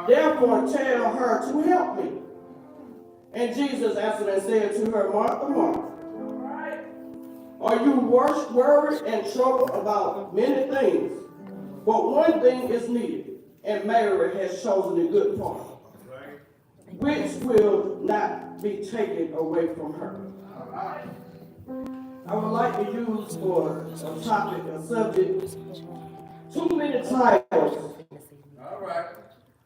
Therefore tell her to help me. And Jesus answered and said to her, Martha, Martha, are you worried and troubled about many things? But one thing is needed, and Mary has chosen the good part, which will not be taken away from her. I would like to use for a topic, a subject, too many titles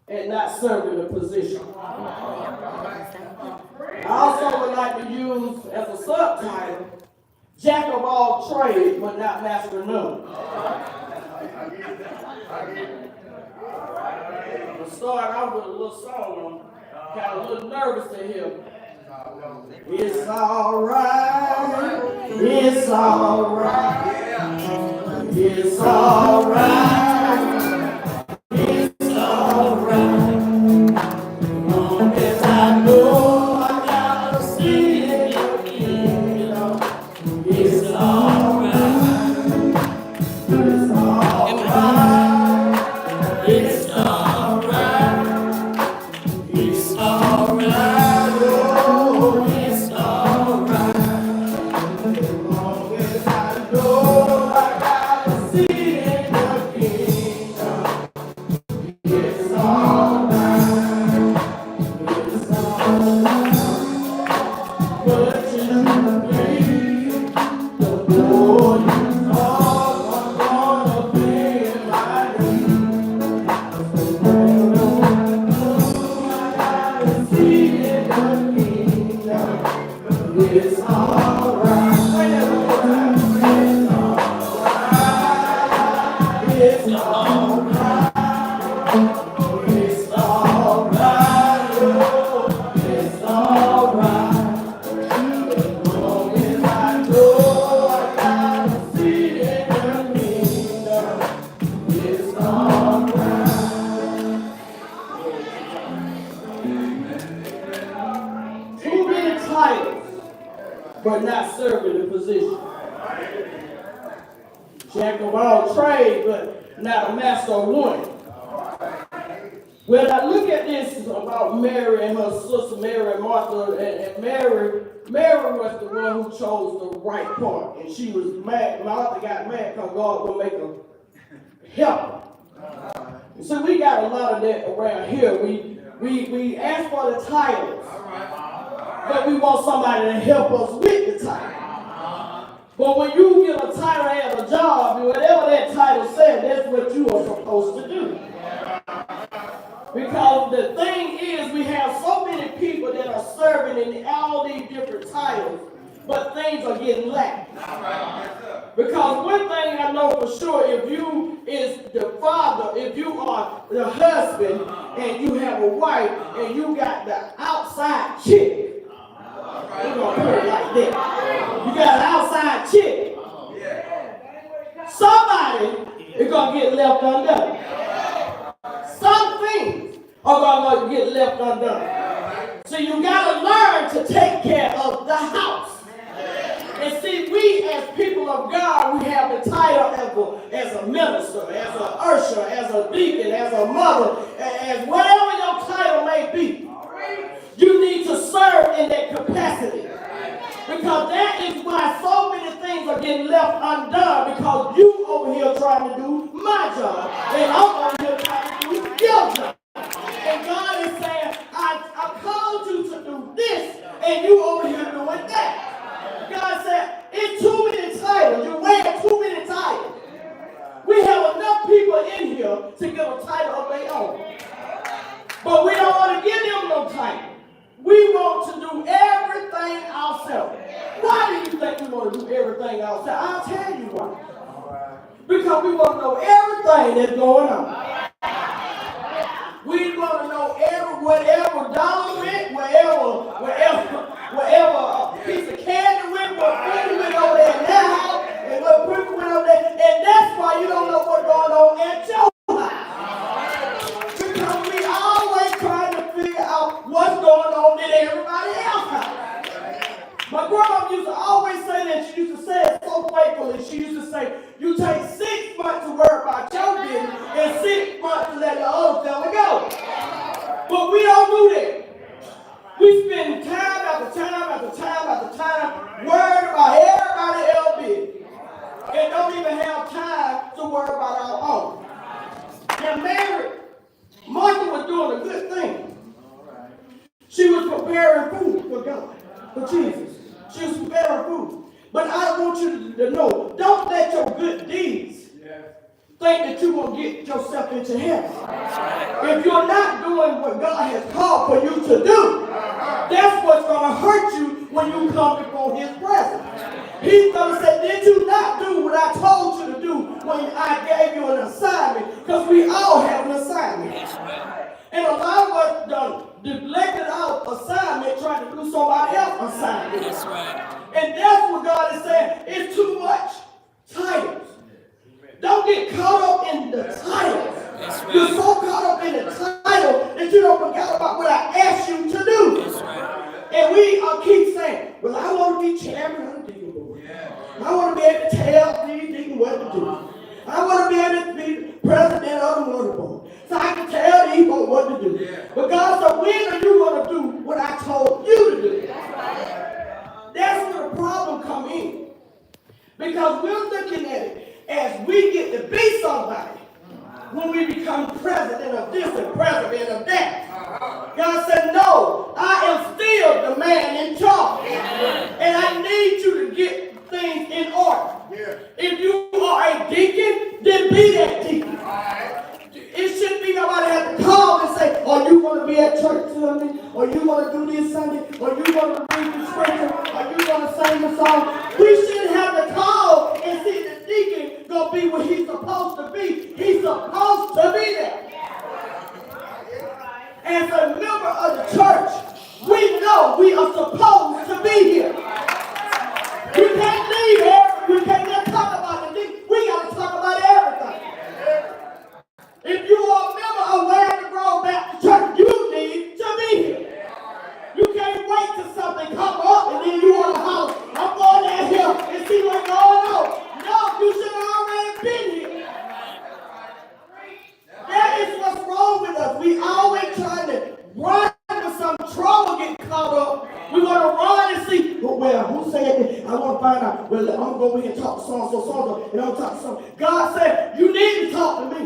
and not serving a position. I also would like to use as a subtitle, Jack of all trades, but not master of none. I'll start out with a little song. I'm kind of a little nervous to hear. It's all right. It's all right. It's all right. It's all right. Long as I know I gotta see it again. It's all right. It's all right. It's all right. It's all right. But not serving the position. Jack of all trades, but not a master of one. When I look at this about Mary and her sister Mary and Martha, and Mary was the one who chose the right part. And she was mad. Martha got mad because God will make her help. And so we got a lot of that around here. We ask for the titles. But we want somebody to help us with the title. But when you get a title at a job, whatever that title says, that's what you are supposed to do. Because the thing is, we have so many people that are serving in all these different titles, but things are getting lax. Because one thing I know for sure, if you is the father, if you are the husband, and you have a wife, and you got the outside chick, we're going to put it like that. You got an outside chick. Somebody is going to get left undone. Some things are going to get left undone. So you got to learn to take care of the house. And see, we as people of God, we have the title as a minister, as an usher, as a deacon, as a mother, as whatever your title may be. You need to serve in that capacity. Because that is why so many things are getting left undone, because you over here trying to do my job, and I'm over here trying to do your job. And God is saying, I called you to do this, and you over here doing that. God said, it's too many titles. You're wearing too many titles. We have enough people in here to get a title of their own. But we don't want to give them no title. We want to do everything ourselves. Why do you think we want to do everything ourselves? I'll tell you why. Because we want to know everything that's going on. We want to know whatever dollar went, wherever piece of candy went, what food went over there in that house, and what people went over there. And that's why you don't know what's going on at your house. Because we always trying to figure out what's going on in everybody else's house. My grandma used to always say that. She used to say it so faithfully. She used to say, you take 6 months to worry about your business and 6 months to let the other fella go. for God, for Jesus. Choose some better food. But I want you to know, don't let your good deeds think that you're going to get yourself into heaven. If you're not doing what God has called for you to do, that's what's going to hurt you when you come before his presence. He's going to say, did you not do what I told you to do when I gave you an assignment? Because we all have an assignment. And a lot of us done neglected our assignment trying to do somebody else's assignment. That's right. And that's what God is saying. It's too much titles. Don't get caught up in the titles. Right. You're so caught up in the title that you don't forget about what I asked you to do. Right. And we keep saying, well, I want to be chairman of the deacon board. Yeah. I want to be able to tell these deacons what to do. I want to be able to be president of the water board. So I can tell these folks what to do. Yeah. But God said, when are you going to do what I told you to do? That's where the problem comes in. Because we're looking at it as we get to be somebody when we become president of this and president of that. God said, no, I am still the man in charge. And I need you to get things in order. If you are a deacon, then be that deacon. It shouldn't be nobody have to call and say, are you going to be at church Sunday? Or you going to do this Sunday? Or you going to read the scripture? Or you going to sing the song? We shouldn't have to call and see the deacon going to be what he's supposed to be. He's supposed to be there. As a member of the church, we know we are supposed to be here. We can't leave here. We can't just talk about the deacon. We got to talk about everything. If you are a member of Where Grove Baptist Church, you need to be here. You can't wait till something come up and then you want to holler, I'm going down here and see what's going on. No, you should have already been here. That is what's wrong with us. We always trying to run into some trouble, get caught up. We want to run and see, well, who said that? I want to find out. Well, I'm going to go over here and talk to so-and-so, and I'm going to talk to someone. God said, you need to talk to me.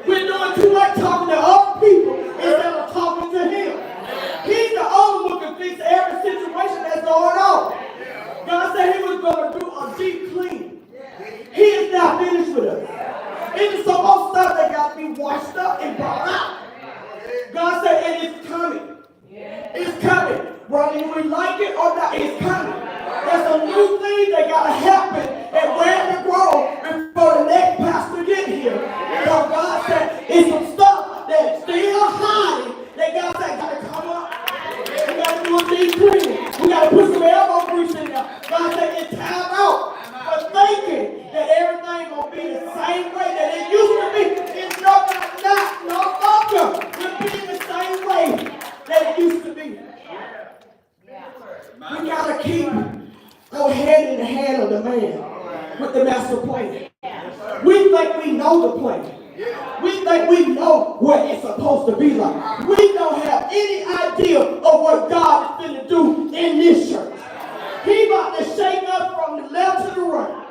We're doing too much talking to other people instead of talking to him. He's the only one who can fix every situation that's going on. God said he was going to do a deep clean. He is not finished with us. It is some more stuff that got to be washed up and brought out. God said, and it's coming. It's coming. Whether we like it or not, it's coming. There's a new thing that got to happen at Where the Grove before the next pastor get here. Because God said, it's some stuff that's still hiding that God said got to come up. We got to do a deep cleaning. We got to put some elbow grease in there. God said, it's time out for thinking that everything going to be the same way that it used to be. It's no longer will be the same way that it used to be. We got to keep our head in the hand of the man with the master plan. We think we know the plan. We think we know what it's supposed to be like. We don't have any idea of what God is going to do in this church. He about to shake us from the left to the right.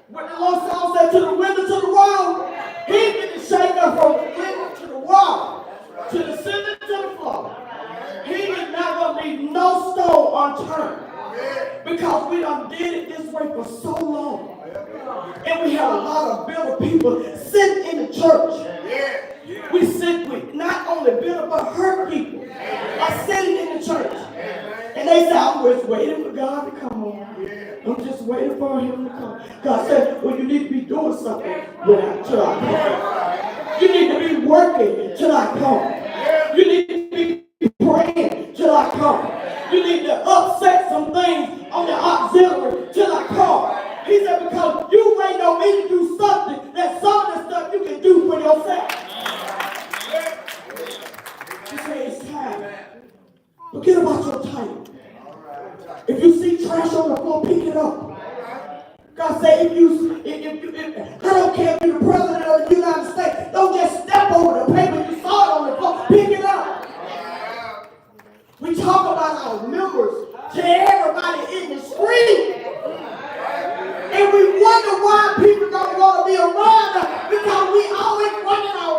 What the Lord song said, to the window to the wall. He's going to shake us from the window to the wall, to the ceiling to the floor. He is not going to leave no stone unturned. Because we done did it this way for so long. And we have a lot of bitter people sitting in the church. We sit with not only bitter but hurt people are sitting in the church. And they say, I'm just waiting for God to come on. I'm just waiting for him to come. God said, well, you need to be doing something till I come. You need to be working till I come. You need to be praying till I come. You need to upset some things on the auxiliary till I come. He said, because you wait on me to do something that some of the stuff you can do for yourself. He said, it's time. Forget about your title. If you see trash on the floor, pick it up. God said, I don't care if you're the president of the United States, don't just step over the paper you saw it on the floor, pick it up. We talk about our members to everybody in the street. And we wonder why people don't want to be around us because we always running our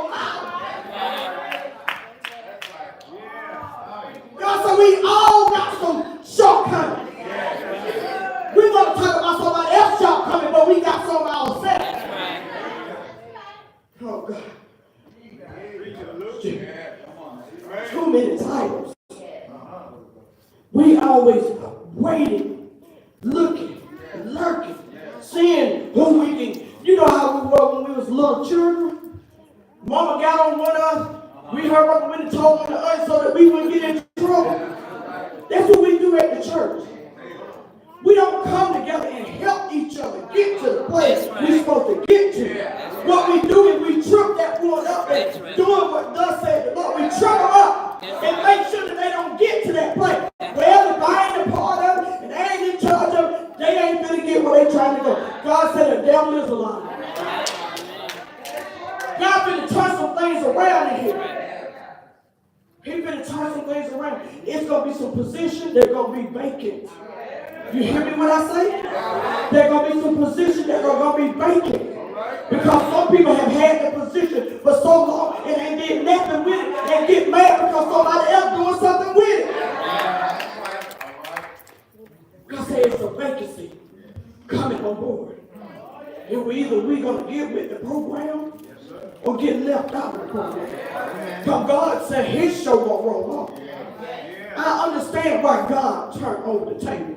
many titles. We always waiting, looking, lurking, seeing who we can. You know how we were when we was little children? Mama got on one of us. We heard Uncle Winnie told on the other so that we wouldn't get in trouble. That's what we do at the church. We don't come together and help each other get to the place we're supposed to get to. What we do is we trip that one up and doing what thus said the Lord. We trip them up and make sure that they don't get to that place. Well, if I ain't a part of it and they ain't in charge of it, they ain't going to get where they trying to go. God said the devil is a liar. God finna turn some things around in here. He's finna turn some things around. It's going to be some positions that are going to be vacant. You hear me when I say? There are going to be some positions that are going to be vacant. Because some people have had the position for so long and ain't did nothing with it and get mad because somebody else doing something with it. God said it's a vacancy coming on board. And we going to get with the program or get left out of the program. Because God said his show won't roll off. I understand why God turned over the table.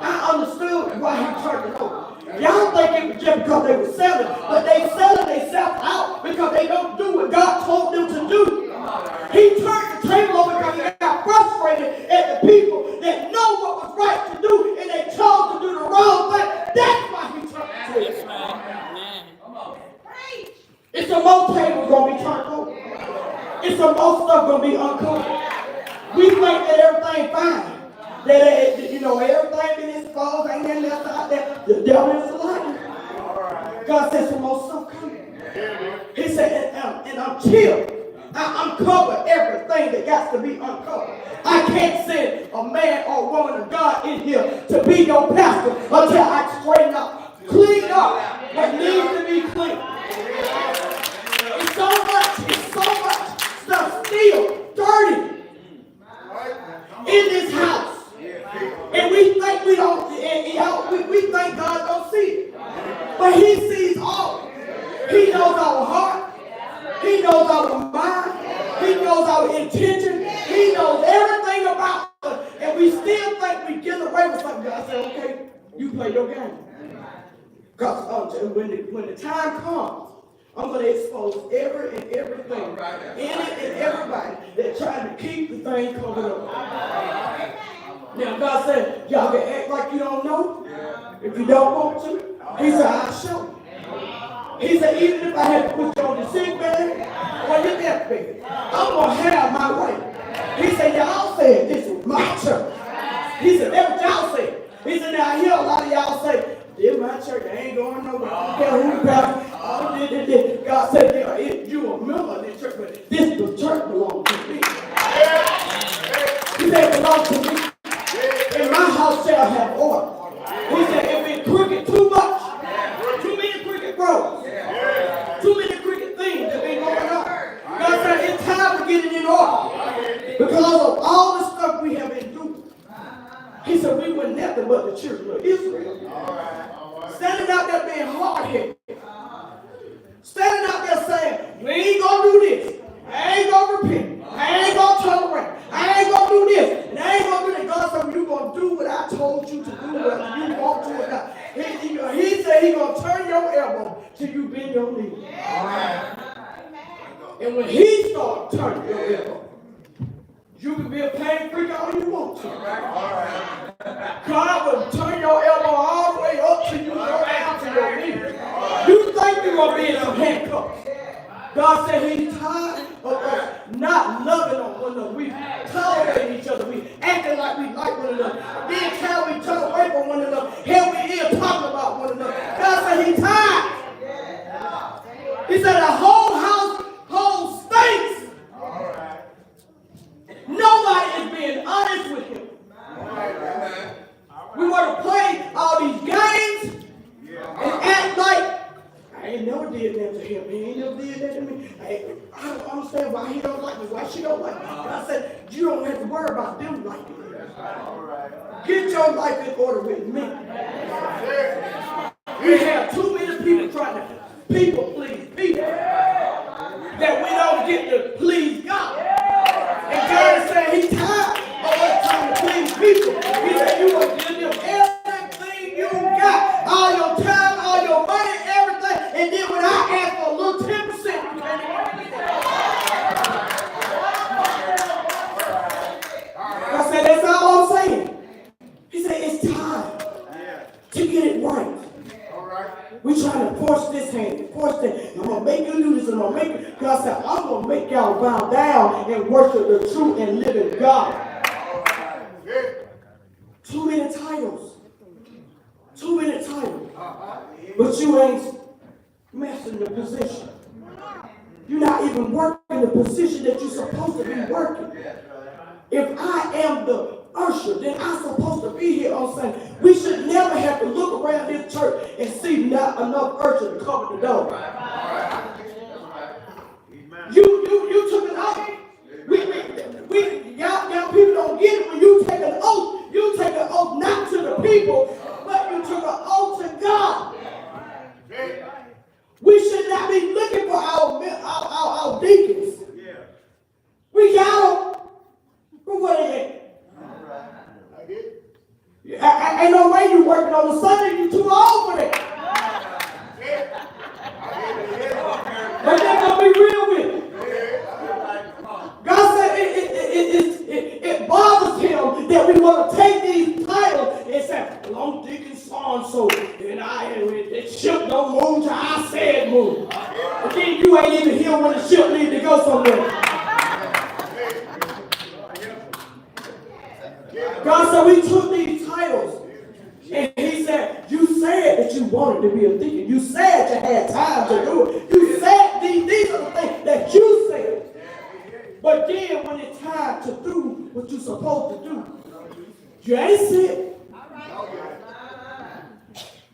I understood why he turned it over. Y'all think it was just because they were selling, but they selling themselves out because they don't do what God told them to do. He turned the table over because he got frustrated at the people that know what was right to do and they chose to do the wrong thing. That's why he turned the table. It's some more tables going to be turned over. It's some more stuff going to be uncovered. We think that everything's fine. That everything been exposed, ain't nothing left out there. The devil is a liar. God said some more stuff coming. He said, and until I uncover everything that got to be uncovered, I can't send a man or woman of God in here to be your pastor until I straighten up, clean up what needs to be clean. It's so much stuff still dirty in this house. And we think we don't, we think God don't see it. But he sees all. He knows our heart. He knows our mind. He knows our intention. He knows everything about us. And we still think we get away with something. God said, okay, you play your game. Because when the time comes, I'm going to expose every and everything in it and everybody that's trying to keep the thing covered up. Now God said, y'all can act like you don't know. If you don't want to, he said, I'll show you. He said, even if I had to put you on the sick bed or your deathbed, I'm going to have my way. He said, y'all said this is my church. He said, that's what y'all said. He said, now I hear a lot of y'all say, this is my church, I ain't going nowhere. I don't care who the pastor. God said, you a member of this church, but this the church belongs to me. He said, it belongs to me. And my house shall have order. He said, if it's crooked too much, too many crooked roads, too many crooked things that been going on. God said, it's time to get it in order. Because of all the stuff we have been doing. He said, we were nothing but the children of Israel. Standing out there being hard-headed. Standing out there saying, we ain't going to do this. I ain't going to repent. I ain't going to turn around. I ain't going to do this. And I ain't going to do that. God said, you're going to do what I told you to do, whether you want to or not. He said he's going to turn your elbow till you bend your knee. And when he starts turning your elbow, you can be a pain freak all you want to. God will turn your elbow all the way up till you go down to your knee. You think you're going to be in some handcuffs. God said he's tired of us not loving on one another. We tolerating each other. We acting like we like one another. Then how we turn away from one another. Here we is talking about one another. God said he's tired. He said the whole house, whole stinks. Nobody is being honest with him. We want to play all these games and act like I ain't never did that to him. He ain't never did that to me. I don't understand why he don't like me, why she don't like me. And I said, you don't have to worry about them liking you. Get your life in order with me. We have too many people trying to people please people that we don't get to please God. And said he's tired of us trying to please people. He said you will give them everything you got, all your time, all your money, everything, and then when I ask for a little 10%, you can't even give it. I said that's all I'm saying. He said it's time to get it right. We trying to force this hand, force that. I'm going to make you do this, and I'm going to make you. God said, I'm going to make y'all bow down and worship the true and living God. Too many titles. Too many titles. But you ain't messing the position. You're not even working the position that you're supposed to be working. If I am the usher, then I'm supposed to be here on Sunday. We should never have to look around this church and see not enough usher to cover the door. You took an oath. Y'all people don't get it. When you take an oath not to the people, but you took an oath to God. We should not be looking for our deacons. We got them. But what are they? Ain't no way you working on the Sunday. You too old for that. But they're going to be real with it. God said it bothers him that we want to take these titles and say, well, I'm deacon so-and-so, and the ship don't move till I said move. But then you ain't even here when the ship needs to go somewhere. God said we took these titles, and he said, you said that you wanted to be a deacon. You said you had time to do it. You said these are the things that you said. But then when it's time to do what you're supposed to do, you ain't sick.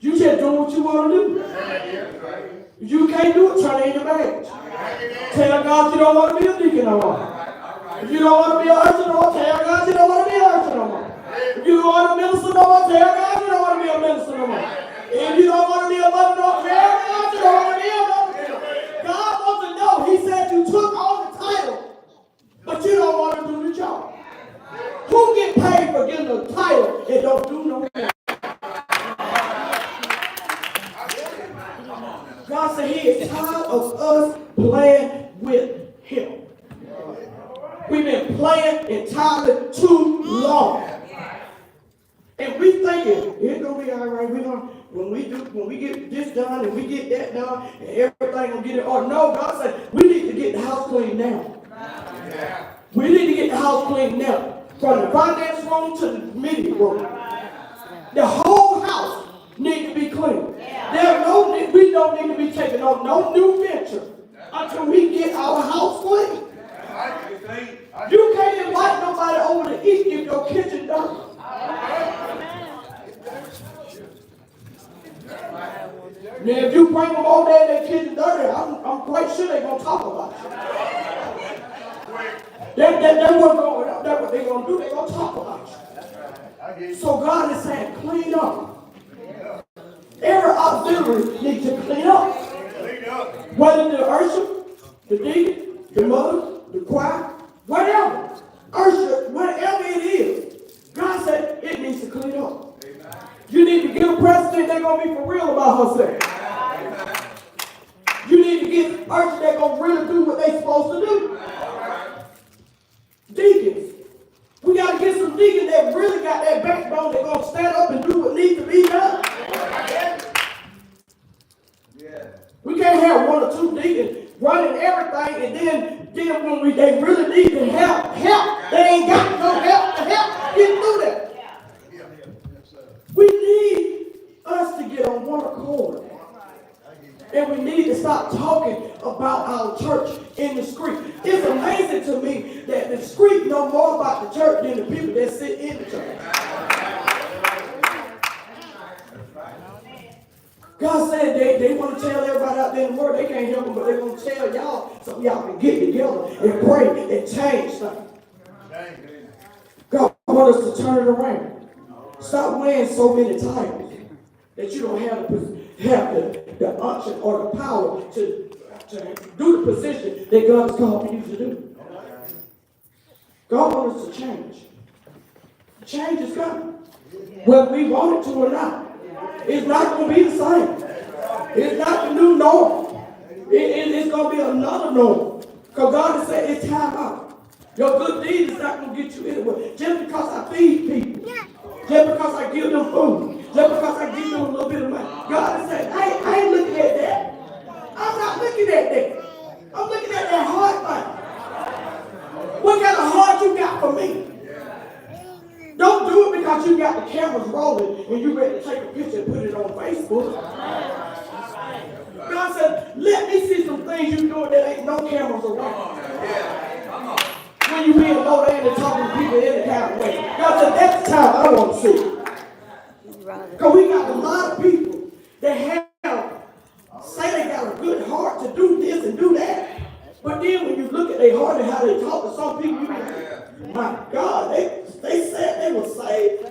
You just doing what you want to do. If you can't do it, turn in your badge. Tell God you don't want to be a deacon no more. If you don't want to be an usher no more, tell God you don't want to be an usher no more. If you don't want to minister no more, tell God you don't want to be a minister no more. If you don't want to be a mother no more, tell God you don't want to be a mother. God wants to know. He said you took all the title, but you don't want to do the job. Who get paid for getting a title and don't do no work? God said he is tired of us playing with him. We've been playing entirely too long. And we thinking, it's going to be all right. When we get this done and we get that done and everything going to get it. Or no, God said, we need to get the house clean now. We need to get the house clean now. From the finance room to the meeting room. The whole house needs to be clean. We don't need to be taking on no new venture until we get our house clean. You can't invite nobody over to eat if your kitchen dirty. Now, if you bring them over there and their kitchen dirty, I'm quite sure they're going to talk about you. That's what they're going to do. They're going to talk about you. So God is saying, clean up. Every auxiliary needs to clean up. Whether the usher, the deacon, the mother, the choir, whatever. Usher, whatever it is, God said it needs to clean up. You need to get a president that's going to be for real about herself. You need to get ushers that's going to really do what they're supposed to do. Deacons. We got to get some deacons that really got that backbone that's going to stand up and do what needs to be done. We can't have one or two deacons running everything, and then when they really need to help, they ain't got no help to help get through that. We need us to get on one accord. And we need to stop talking about our church in the street. It's amazing to me that the street know more about the church than the people that sit in the church. God said they want to tell everybody out there in the world they can't help them, but they're going to tell y'all so y'all can get together and pray and change things. God wants us to turn it around. Stop wearing so many titles that you don't have the unction or the power to do the position that God has called you to do. God wants us to change. Change is coming. Whether we want it to or not. It's not going to be the same. It's not the new norm. It's going to be another norm. Because God has said it's time out. Your good deed is not going to get you anywhere. Just because I feed people. Just because I give them food. Just because I give them a little bit of money. God has said, I ain't looking at that. I'm not looking at that. I'm looking at that heart thing. What kind of heart you got for me? Don't do it because you got the cameras rolling and you ready to take a picture and put it on Facebook. God said, let me see some things you doing that ain't no cameras around. When you being low down and talking to people any kind of way. God said, that's the time I want to see. Because we got a lot of people that say they got a good heart to do this and do that. But then when you look at their heart and how they talk to some people, you be like, my God, they said they were saved.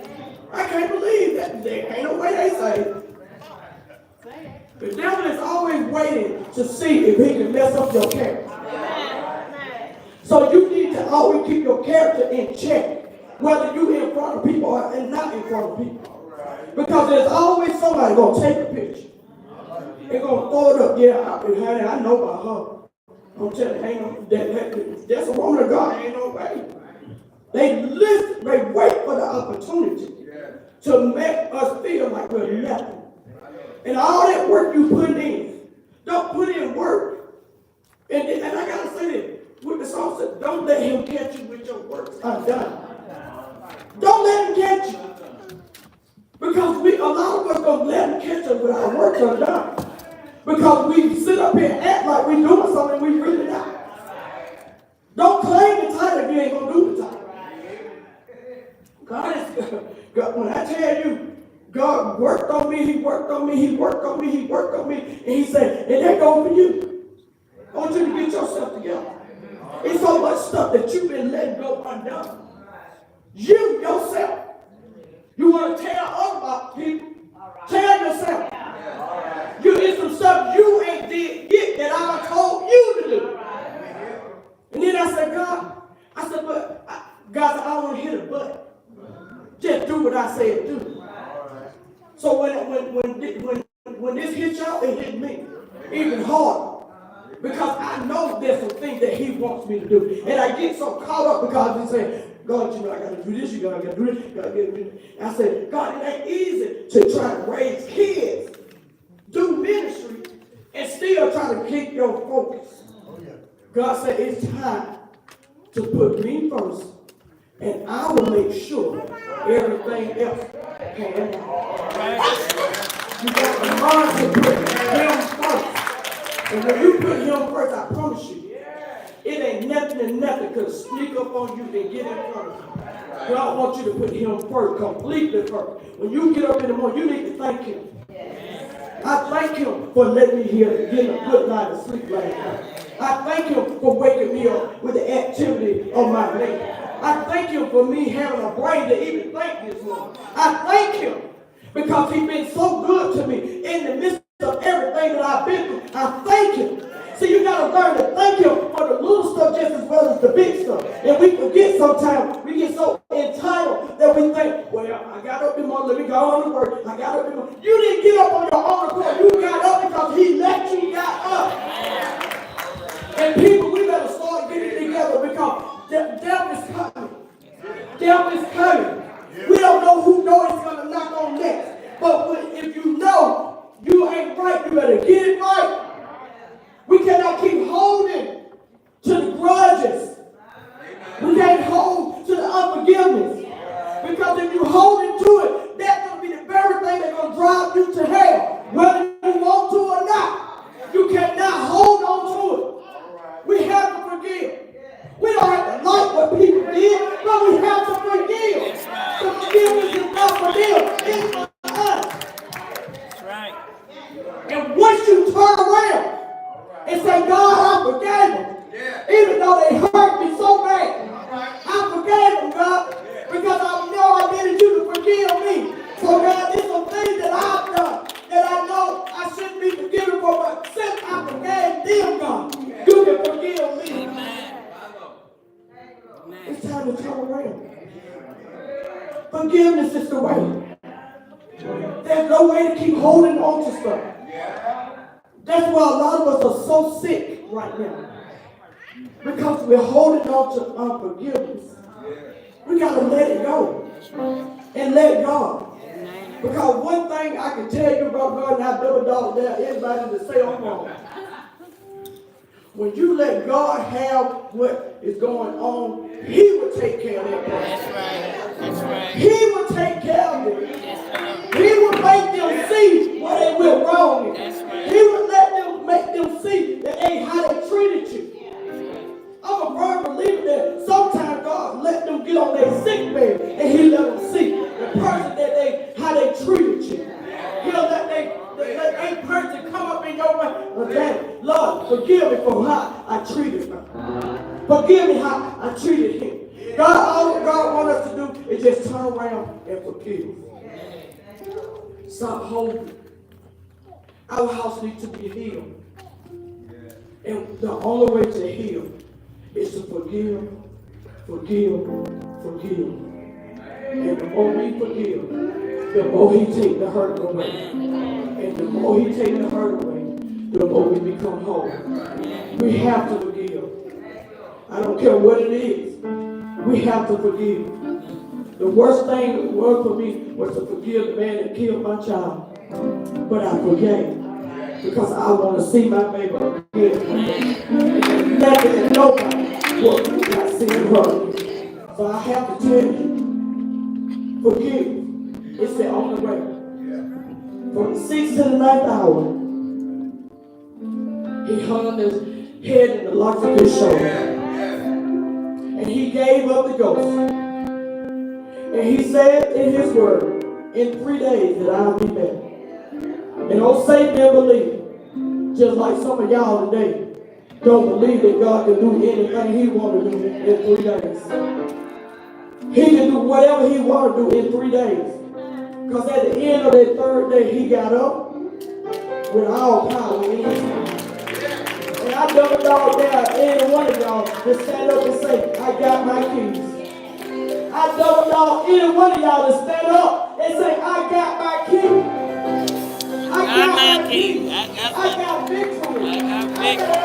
I can't believe that. There ain't no way they saved. The devil is always waiting to see if he can mess up your character. So you need to always keep your character in check, whether you're in front of people or not in front of people. Because there's always somebody going to take a picture. They're going to throw it up. Yeah, honey, I know about her. I'm telling you, ain't no, that's a woman of God. Ain't no way. They wait for the opportunity to make us feel like we're nothing. And all that work you put in, don't put in work. And I got to say this, what the song said, don't let him catch you with your works undone. Don't let him catch you. Because a lot of us don't let him catch us with our works undone. Because we sit up here and act like we're doing something we really not. Don't claim the title if you ain't going to do the title. God, when I tell you, God worked on me, he worked on me, he worked on me, he worked on me, and he said, and that goes for you. I want you to get yourself together. It's so much stuff that you've been letting go undone. You, yourself. You want to tell other about people? Tell yourself. You did some stuff you ain't did yet that I told you to do. And then I said, God, but God said, I don't want to hear the but. Just do what I said do. So when this hit y'all, it hit me even harder. Because I know there's some things that he wants me to do. And I get so caught up because he said, God, I got to do this, you got to do this, you got to do this. I said, God, it ain't easy to try to raise kids, do ministry, and still try to keep your focus. God said, it's time to put me first, and I will make sure everything else can happen. You got to learn to put him first. And when you put him first, I promise you, it ain't nothing and nothing could sneak up on you and get in front of you. God wants you to put him first, completely first. When you get up in the morning, you need to thank him. I thank him for letting me here get a good night of sleep last night. I thank him for waking me up with the activity of my day. I thank him for me having a brain to even think this morning. I thank him because he's been so good to me in the midst of everything that I've been through. I thank him. See, you got to learn to thank him for the little stuff just as well as the big stuff. And we forget sometimes, we get so entitled that we think, well, I got up in the morning, let me go on to work. I got up in the morning. You didn't get up on your own accord. You got up because he let you got up. And people, we better start getting together because the devil is coming. Devil is coming. We don't know who door is going to knock on next. But if you know you ain't right, you better get it right. We cannot keep holding to the grudges. We can't hold to the unforgiveness. Because if you hold into it, that's going to be the very thing that's going to drive you to hell. Whether you want to or not. You cannot hold on to it. We have to forgive. We don't have to like what people did, but we have to forgive. The forgiveness is not for them. It's for us. That's right. And once you turn around and say, God, I forgave them. Yeah. Even though they hurt me so bad. Right. I forgave them, God. Yeah. Because I know I needed you to forgive me. So, God, there's some things that I've done that I know I shouldn't be forgiven for. But since I forgave them, God, you can forgive me. Amen. It's time time to turn around. Forgiveness is the way. There's no way to keep holding on to stuff. That's why a lot of us are so sick right now. Because we're holding on to unforgiveness. We got to let it go. And let God. Because one thing I can tell you about God, and I double dog dare everybody to say I'm wrong. When you let God have what is going on, He will take care of that person. That's right. That's right. He will take care of it. He will make them see what they went wrong in. That's right. He will make them see that ain't how they treated you. I'm a firm believer that sometimes God let them get on their sick bed and He let them see the person that how they treated you. He'll let a person come up in your mind. Okay, Lord, forgive me for how I treated her. Forgive me how I treated him. God, all God wants us to do is just turn around and forgive. Stop holding. Our house needs to be healed. And the only way to heal is to forgive, forgive, forgive. And the more we forgive, the more He takes the hurt away. And the more He takes the hurt away, the more we become whole. We have to forgive. I don't care what it is. We have to forgive. The worst thing in the world for me was to forgive the man that killed my child. But I forgave. Because I want to see my baby again. Nothing and nobody will not see her. So I have to tell you, forgive. It's the only way. From the 6th to the 9th hour, He hung his head in the locks of His shoulder. And He gave up the ghost. And He said in His word, in 3 days that I'll be back. And old Satan didn't believe. Just like some of y'all today don't believe that God can do anything He wants to do in 3 days. He can do whatever He wants to do in 3 days. Because at the end of that 3rd day, He got up with all power in His hand. And I double dog dare any one of y'all to stand up and say, I got my keys. I double dog any one of y'all to stand up and say, I got my keys. I got my keys. I got victory. I got victory.